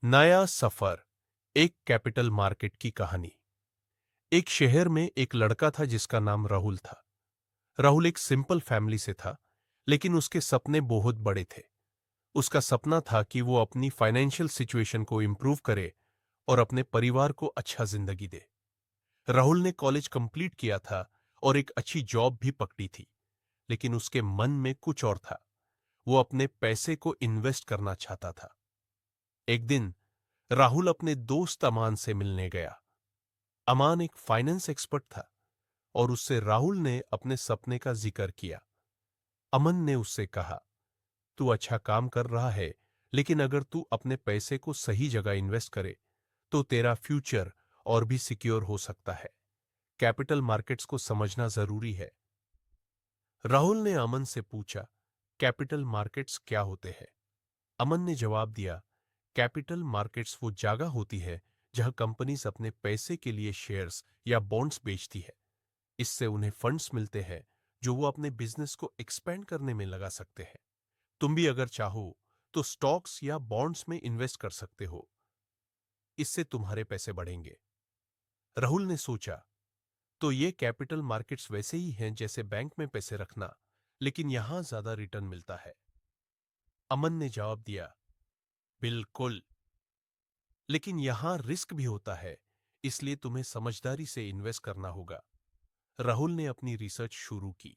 नया सफर। एक capital market की कहानी। एक शहर में एक लड़का था जिसका नाम राहुल था। राहुल एक सिंपल फैमिली से था, लेकिन उसके सपने बहुत बड़े थे। उसका सपना था कि वो अपनी फाइनेंशियल सिचुएशन को इंप्रूव करे और अपने परिवार को अच्छा जिंदगी दे। राहुल ने कॉलेज कंप्लीट किया था और एक अच्छी जॉब भी पकड़ी थी, लेकिन उसके मन में कुछ और था। वो अपने पैसे को इन्वेस्ट करना चाहता था। एक दिन राहुल अपने दोस्त अमान से मिलने गया। अमान एक फाइनेंस एक्सपर्ट था और उससे राहुल ने अपने सपने का जिक्र किया। अमन ने उससे कहा, तू अच्छा काम कर रहा है, लेकिन अगर तू अपने पैसे को सही जगह इन्वेस्ट करे तो तेरा फ्यूचर और भी सिक्योर हो सकता है। कैपिटल मार्केट्स को समझना जरूरी है। राहुल ने अमन से पूछा, कैपिटल मार्केट्स क्या होते हैं? अमन ने जवाब दिया, कैपिटल मार्केट्स वो जगह होती है जहां कंपनीज अपने पैसे के लिए शेयर्स या बॉन्ड्स बेचती है। इससे उन्हें फंड्स मिलते हैं जो वो अपने बिजनेस को एक्सपेंड करने में लगा सकते हैं। तुम भी अगर चाहो तो स्टॉक्स या बॉन्ड्स में इन्वेस्ट कर सकते हो। इससे तुम्हारे पैसे बढ़ेंगे। राहुल ने सोचा, तो ये कैपिटल मार्केट्स वैसे ही हैं जैसे बैंक में पैसे रखना, लेकिन यहां ज्यादा रिटर्न मिलता है। अमन ने जवाब दिया, बिल्कुल, लेकिन यहां रिस्क भी होता है, इसलिए तुम्हें समझदारी से इन्वेस्ट करना होगा। राहुल ने अपनी रिसर्च शुरू की।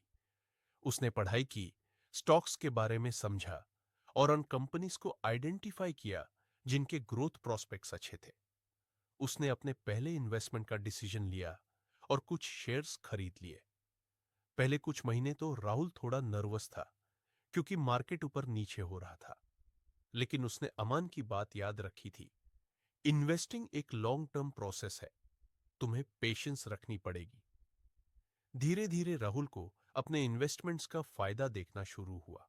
उसने पढ़ाई की, स्टॉक्स के बारे में समझा और उन कंपनीज को आइडेंटिफाई किया जिनके ग्रोथ प्रोस्पेक्ट्स अच्छे थे। उसने अपने पहले इन्वेस्टमेंट का डिसीजन लिया और कुछ शेयर्स खरीद लिए। पहले कुछ महीने तो राहुल थोड़ा नर्वस था, क्योंकि मार्केट ऊपर नीचे हो रहा था। लेकिन उसने अमान की बात याद रखी थी, इन्वेस्टिंग एक लॉन्ग टर्म प्रोसेस है, तुम्हें पेशेंस रखनी पड़ेगी। धीरे धीरे राहुल को अपने इन्वेस्टमेंट्स का फायदा देखना शुरू हुआ।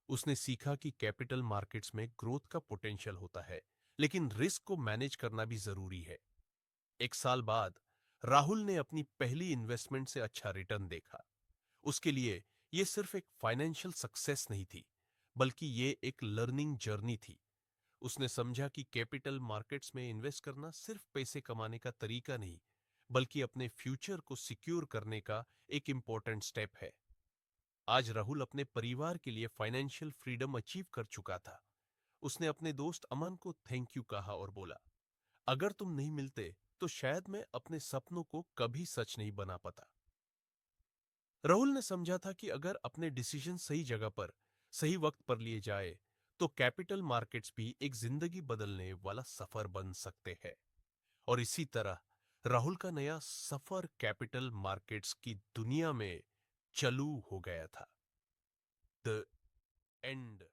उसने सीखा कि कैपिटल मार्केट्स में ग्रोथ का पोटेंशियल होता है, लेकिन रिस्क को मैनेज करना भी जरूरी है। एक साल बाद राहुल ने अपनी पहली इन्वेस्टमेंट से अच्छा रिटर्न देखा। उसके लिए यह सिर्फ एक फाइनेंशियल सक्सेस नहीं थी, बल्कि ये एक लर्निंग जर्नी थी। उसने समझा कि कैपिटल मार्केट्स में इन्वेस्ट करना सिर्फ पैसे कमाने का तरीका नहीं, बल्कि अपने फ्यूचर को सिक्योर करने का एक इंपॉर्टेंट स्टेप है। आज राहुल अपने परिवार के लिए फाइनेंशियल फ्रीडम अचीव कर चुका था। उसने अपने दोस्त अमन को थैंक यू कहा और बोला, अगर तुम नहीं मिलते तो शायद मैं अपने सपनों को कभी सच नहीं बना पाता। राहुल ने समझा था कि अगर अपने डिसीजन सही जगह पर सही वक्त पर लिए जाए तो कैपिटल मार्केट्स भी एक जिंदगी बदलने वाला सफर बन सकते हैं। और इसी तरह राहुल का नया सफर कैपिटल मार्केट्स की दुनिया में चालू हो गया था। The end.